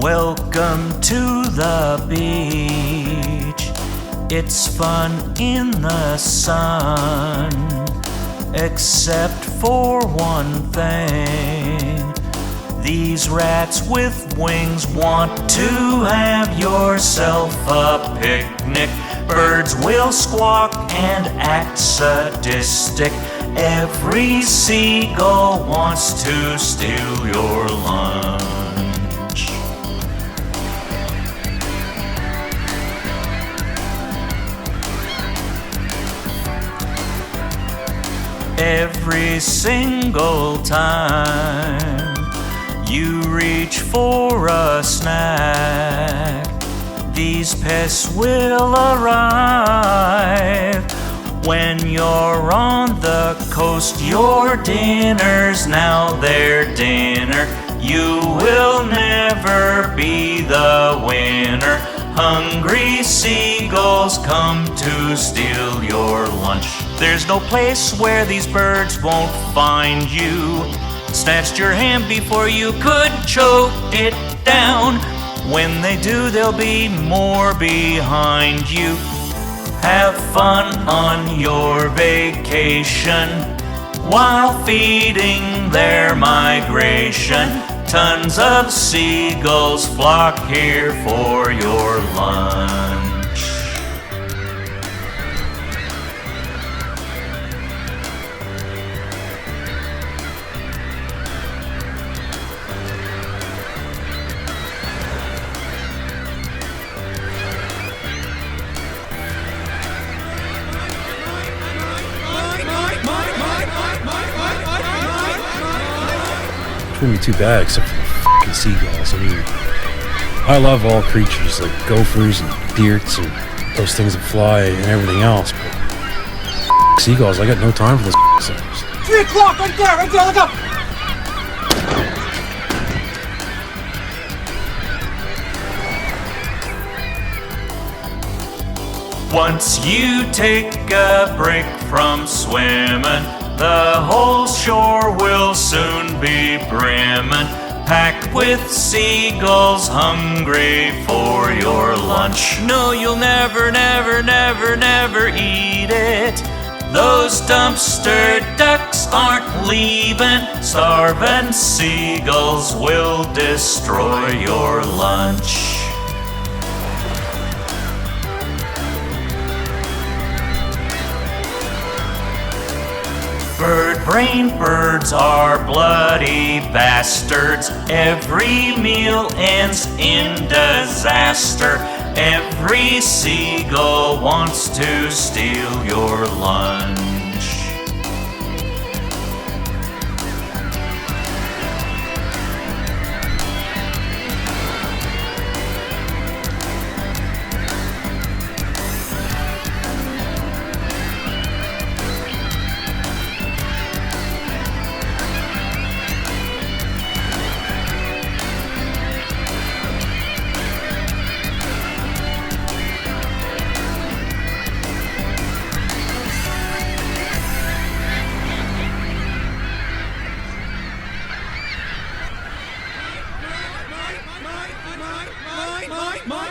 Welcome to the beach. It's fun in the sun, except for one thing. These rats with wings want to have yourself a picnic. Birds will squawk and act sadistic. Every seagull wants to steal your lunch. Every single time you reach for a snack, these pests will arrive. When you're on the coast, your dinner's now their dinner. You will never be the winner. Hungry seagulls come to steal your lunch. There's no place where these birds won't find you. Snatched your hand before you could choke it down. When they do, there'll be more behind you. Have fun on your vacation while feeding their migration. Tons of seagulls flock here for your lunch. Wouldn't be too bad except for the fucking seagulls. I mean, I love all creatures like gophers and deerts and those things that fly and everything else, but seagulls, I got no time for this suckers. 3 o'clock, right there, look up! Once you take a break from swimming, the whole shore will soon be brimming, packed with seagulls hungry for your lunch. No, you'll never, never, never, never eat it. Those dumpster ducks aren't leaving. Starving seagulls will destroy your lunch. Bird-brained birds are bloody bastards. Every meal ends in disaster. Every seagull wants to steal your lunch. My